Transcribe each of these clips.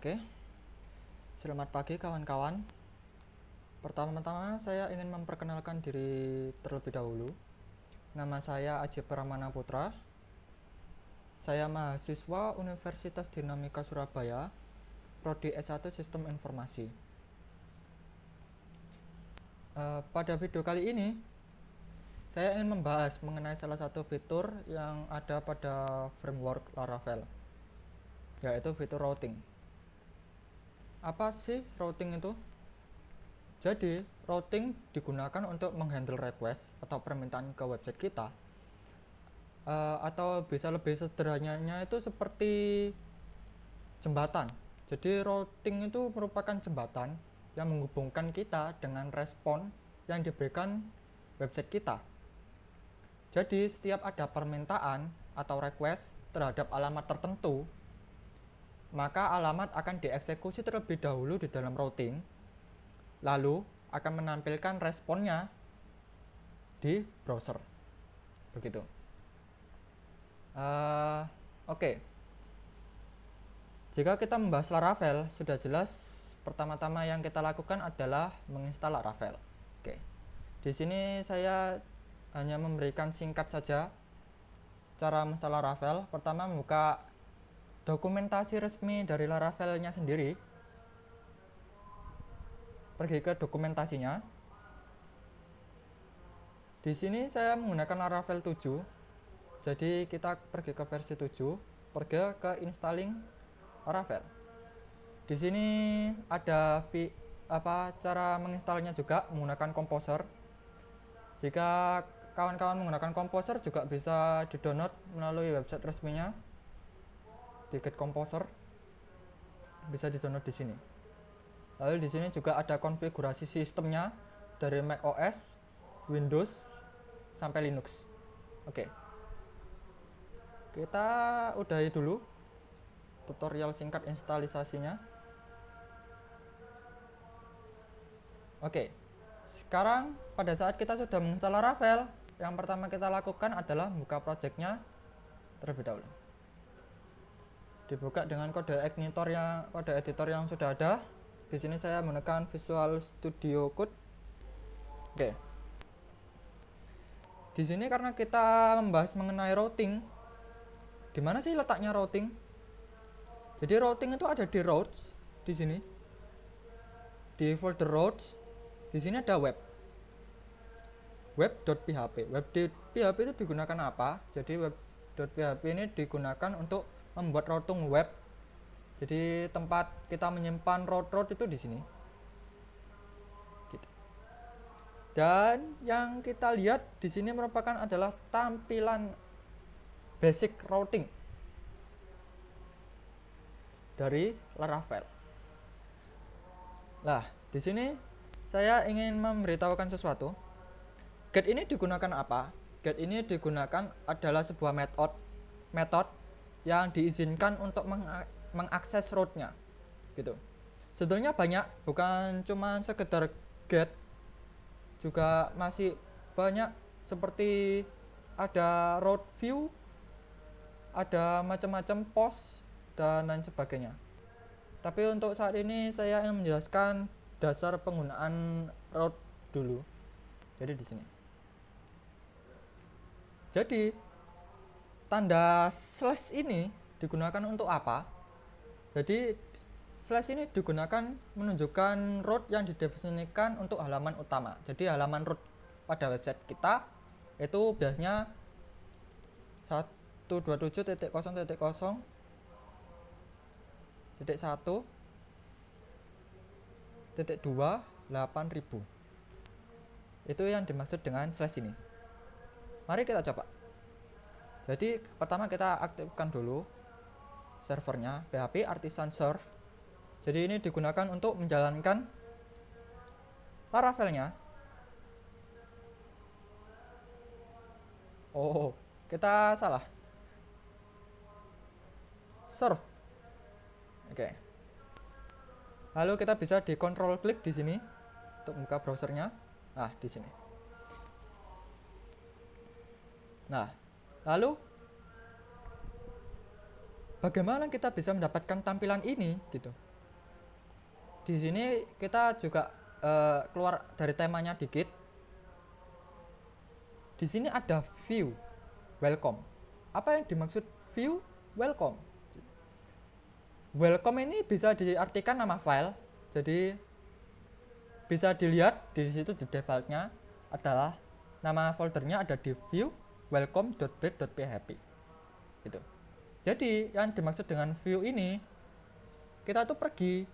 Oke, selamat pagi kawan-kawan. Pertama-tama saya ingin memperkenalkan diri terlebih dahulu. Nama saya Aji Pramana Putra. Saya mahasiswa Universitas Dinamika Surabaya, Prodi S1 Sistem Informasi. Pada video kali ini, saya ingin membahas mengenai salah satu fitur yang ada pada framework Laravel, yaitu fitur routing. Apa sih routing itu? Jadi, routing digunakan untuk menghandle request atau permintaan ke website kita. Atau bisa lebih sederhananya itu seperti jembatan. Jadi, routing itu merupakan jembatan yang menghubungkan kita dengan respon yang diberikan website kita. Jadi, setiap ada permintaan atau request terhadap alamat tertentu, maka alamat akan dieksekusi terlebih dahulu di dalam routing, lalu akan menampilkan responnya di browser. Begitu. Oke. Jika kita membahas Laravel, sudah jelas pertama-tama yang kita lakukan adalah menginstal Laravel. Oke. Di sini saya hanya memberikan singkat saja cara menginstal Laravel. Pertama, membuka dokumentasi resmi dari Laravelnya sendiri. Pergi ke dokumentasinya. Di sini saya menggunakan Laravel 7. Jadi kita pergi ke versi 7, pergi ke installing Laravel. Di sini ada cara menginstalnya juga menggunakan Composer. Jika kawan-kawan menggunakan Composer juga bisa di-download melalui website resminya di Get Composer. Bisa di-download di sini. Lalu di sini juga ada konfigurasi sistemnya dari macOS, Windows sampai Linux. Oke. Kita udahi dulu tutorial singkat instalisasinya. Oke. Sekarang pada saat kita sudah menginstal Laravel, yang pertama kita lakukan adalah membuka projectnya terlebih dahulu. Dibuka dengan kode editor yang sudah ada. Di sini saya menggunakan Visual Studio Code. Oke. Di sini karena kita membahas mengenai routing, di mana sih letaknya routing? Jadi routing itu ada di routes di sini. Di folder routes, di sini ada web. Web.php. Web.php itu digunakan apa? Jadi web.php ini digunakan untuk membuat routing web. Jadi tempat kita menyimpan route itu di sini. Gitu. Dan yang kita lihat di sini merupakan adalah tampilan basic routing dari Laravel. Nah, di sini saya ingin memberitahukan sesuatu. Get ini digunakan apa? Get ini digunakan adalah sebuah metode yang diizinkan untuk mengakses route-nya. Gitu. Sebetulnya banyak, bukan cuma sekedar get, juga masih banyak seperti ada route view, ada macam-macam post dan lain sebagainya. Tapi untuk saat ini saya ingin menjelaskan dasar penggunaan route dulu. Jadi di sini. Jadi tanda slash ini digunakan untuk apa? Jadi slash ini digunakan menunjukkan route yang didefinisikan untuk halaman utama. Jadi halaman route pada website kita itu biasanya 127.0.0.1.2.8000. Itu yang dimaksud dengan slash ini. Mari kita coba. Jadi pertama kita aktifkan dulu servernya PHP Artisan Serve. Jadi ini digunakan untuk menjalankan Laravelnya. Oh, kita salah. Serve. Oke. Lalu kita bisa di control klik di sini untuk buka browsernya. Nah, di sini. Nah, lalu bagaimana kita bisa mendapatkan tampilan ini gitu? Di sini kita juga keluar dari temanya dikit. Di sini ada view welcome. Apa yang dimaksud view welcome? Welcome ini bisa diartikan nama file. Jadi bisa dilihat di situ di defaultnya adalah nama foldernya ada di view welcome.bat.php gitu. Jadi yang dimaksud dengan view ini, kita tuh pergi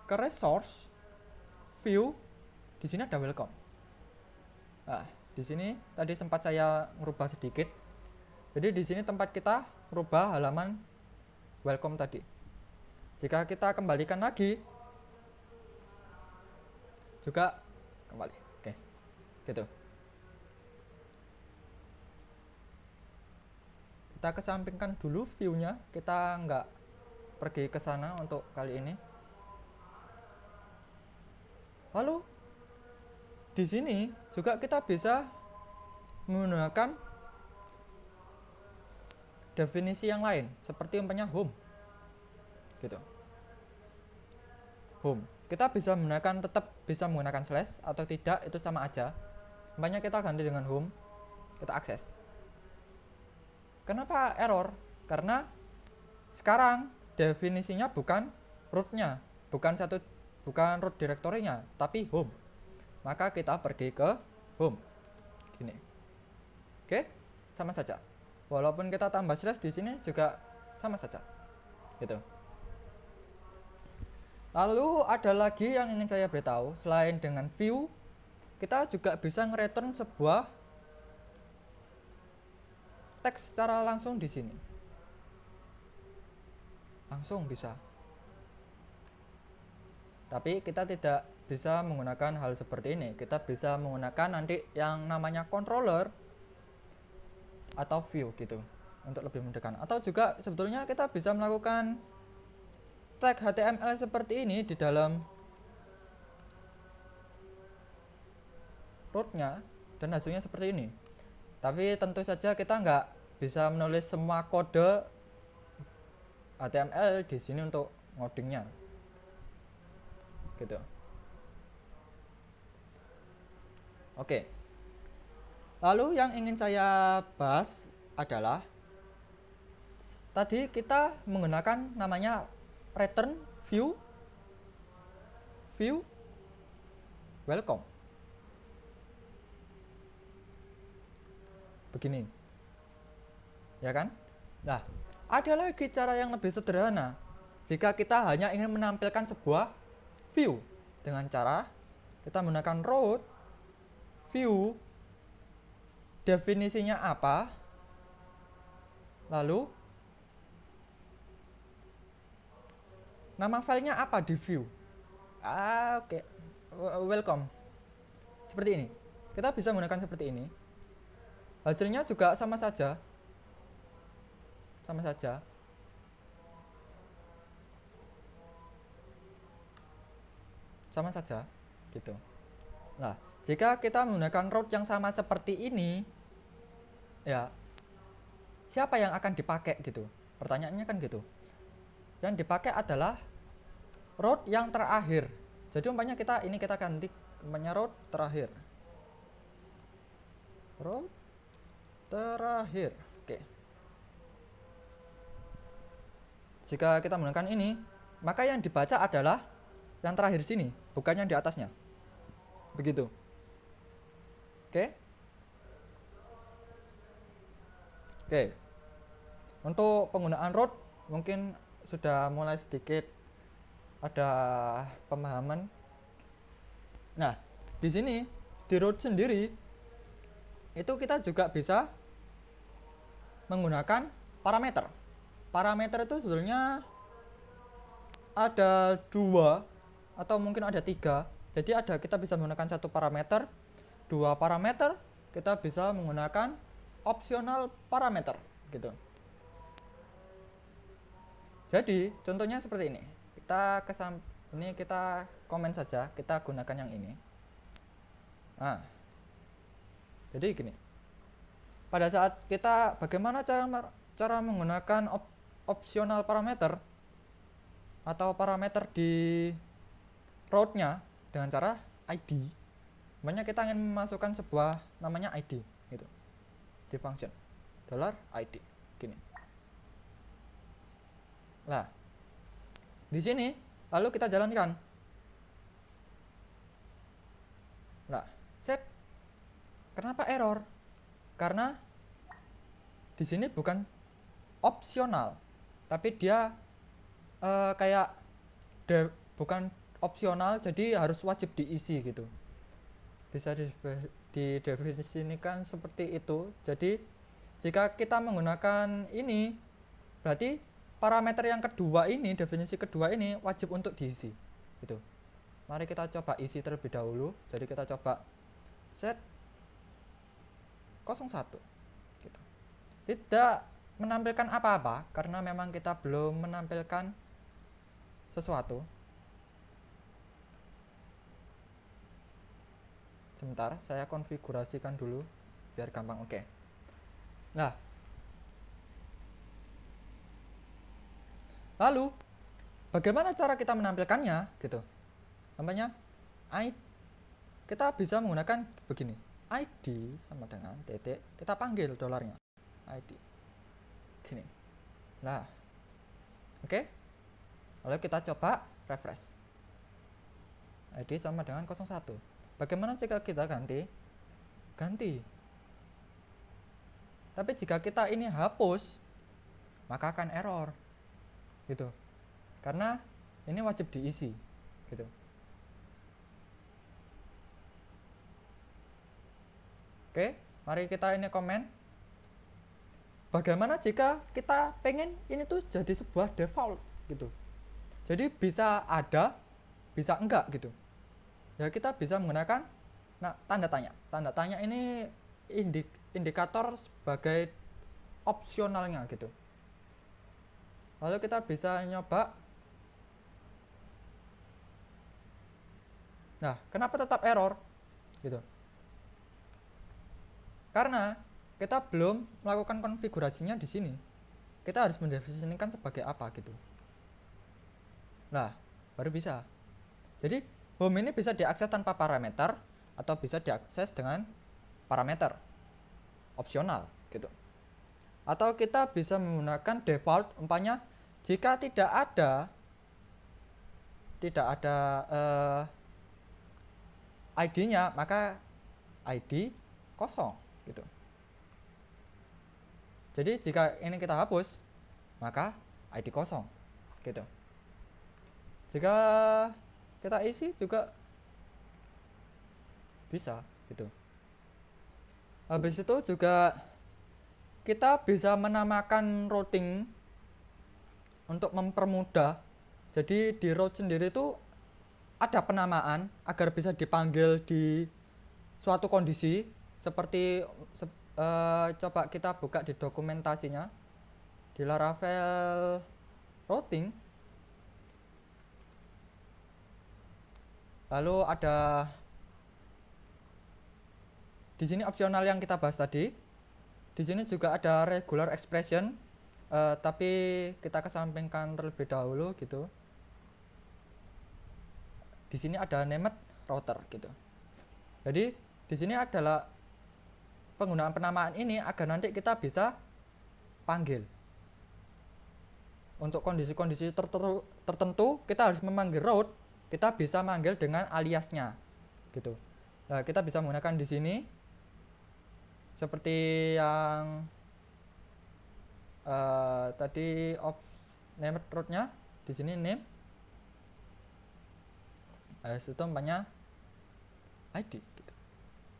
ke resource view, di sini ada welcome. Nah, di sini tadi sempat saya merubah sedikit. Jadi di sini tempat kita merubah halaman welcome tadi. Jika kita kembalikan lagi, juga kembali. Oke, gitu. Kita kesampingkan dulu view-nya, kita nggak pergi ke sana untuk kali ini. Lalu di sini juga kita bisa menggunakan definisi yang lain seperti umpamanya home gitu. Home kita bisa menggunakan, tetap bisa menggunakan slash atau tidak, itu sama aja. Umpamanya kita ganti dengan home, kita akses. Kenapa error? Karena sekarang definisinya bukan rootnya, bukan root directory-nya, tapi home. Maka kita pergi ke home gini. Oke, sama saja. Walaupun kita tambah slash di sini juga sama saja gitu. Lalu ada lagi yang ingin saya beritahu, selain dengan view, kita juga bisa nge-return sebuah teks secara langsung di sini. Langsung bisa. Tapi kita tidak bisa menggunakan hal seperti ini. Kita bisa menggunakan nanti yang namanya controller atau view gitu untuk lebih memudahkan. Atau juga sebetulnya kita bisa melakukan tag HTML seperti ini di dalam rootnya dan hasilnya seperti ini. Tapi tentu saja kita nggak bisa menulis semua kode HTML di sini untuk ngodingnya gitu. Oke. Lalu yang ingin saya bahas adalah tadi kita menggunakan namanya return view welcome begini ya kan. Nah, ada lagi cara yang lebih sederhana jika kita hanya ingin menampilkan sebuah view dengan cara kita menggunakan root view, definisinya apa, lalu nama filenya apa di view. Oke. Welcome seperti ini. Kita bisa menggunakan seperti ini. Hasilnya juga sama saja gitu. Nah, jika kita menggunakan root yang sama seperti ini, ya siapa yang akan dipakai gitu? Pertanyaannya kan gitu. Yang dipakai adalah root yang terakhir. Jadi umpamanya kita ganti umpamanya root terakhir. Oke. Jika kita menggunakan ini, maka yang dibaca adalah yang terakhir sini, bukan yang di atasnya. Begitu. Oke. Untuk penggunaan root mungkin sudah mulai sedikit ada pemahaman. Nah, di sini di root sendiri itu kita juga bisa menggunakan parameter. Parameter itu sebetulnya ada 2 atau mungkin ada 3. Jadi kita bisa menggunakan 1 parameter, 2 parameter, kita bisa menggunakan optional parameter gitu. Jadi contohnya seperti ini. Kita komen saja, kita gunakan yang ini. Nah, jadi gini. Pada saat kita bagaimana cara menggunakan optional parameter atau parameter di route-nya dengan cara ID. Makanya kita ingin memasukkan sebuah namanya ID gitu di function $id gini. Nah, di sini lalu kita jalankan. Nah, set. Kenapa error? Karena di sini bukan opsional, tapi dia kayak bukan opsional, jadi harus wajib diisi gitu. Bisa didefinisikan seperti itu. Jadi jika kita menggunakan ini, berarti parameter yang kedua ini, definisi kedua ini wajib untuk diisi gitu. Mari kita coba isi terlebih dahulu. Jadi kita coba set 01 gitu. Tidak menampilkan apa-apa karena memang kita belum menampilkan sesuatu. Sebentar, saya konfigurasikan dulu biar gampang. Oke. Nah, lalu bagaimana cara kita menampilkannya gitu? Namanya ID. Kita bisa menggunakan begini. ID sama dengan titik, kita panggil $nya. ID. Gini. Nah. Oke. Lalu kita coba refresh. ID sama dengan 01. Bagaimana jika kita ganti? Tapi jika kita ini hapus, maka akan error gitu. Karena ini wajib diisi gitu. Oke, mari kita ini komen. Bagaimana jika kita pengen ini tuh jadi sebuah default gitu. Jadi bisa ada, bisa enggak gitu. Ya kita bisa menggunakan tanda tanya. Tanda tanya ini indikator sebagai opsionalnya gitu. Lalu kita bisa nyoba. Nah, kenapa tetap error gitu? Karena kita belum melakukan konfigurasinya di sini. Kita harus mendefinisikan sebagai apa gitu. Nah, baru bisa. Jadi home ini bisa diakses tanpa parameter atau bisa diakses dengan parameter opsional gitu. Atau kita bisa menggunakan default, umpamanya jika tidak ada ID-nya, maka ID kosong gitu. Jadi jika ini kita hapus, maka ID kosong gitu. Jika kita isi juga bisa gitu. Habis itu juga kita bisa menamakan routing untuk mempermudah. Jadi di route sendiri itu ada penamaan agar bisa dipanggil di suatu kondisi seperti coba kita buka di dokumentasinya di Laravel routing. Lalu ada di sini opsional yang kita bahas tadi. Di sini juga ada regular expression, tapi kita kesampingkan terlebih dahulu gitu. Di sini ada named router gitu. Jadi di sini adalah penggunaan penamaan ini agar nanti kita bisa panggil. Untuk kondisi-kondisi tertentu kita harus memanggil route, kita bisa manggil dengan aliasnya gitu. Nah, kita bisa menggunakan di sini seperti yang tadi named route-nya di sini name. Itu umpamanya ID gitu.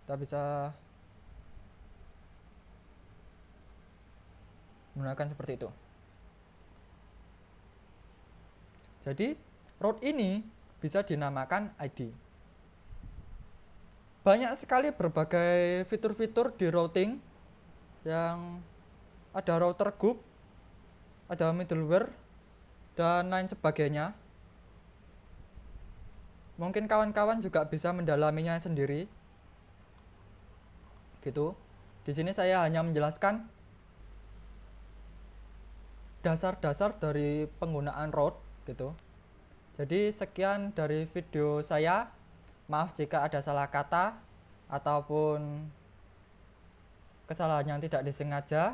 Kita bisa menggunakan seperti itu. Jadi route ini bisa dinamakan ID. Banyak sekali berbagai fitur-fitur di routing, yang ada router group, ada middleware, dan lain sebagainya. Mungkin kawan-kawan juga bisa mendalaminya sendiri gitu. Di sini saya hanya menjelaskan dasar-dasar dari penggunaan route gitu. Jadi sekian dari video saya. Maaf jika ada salah kata ataupun kesalahan yang tidak disengaja.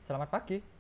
Selamat pagi.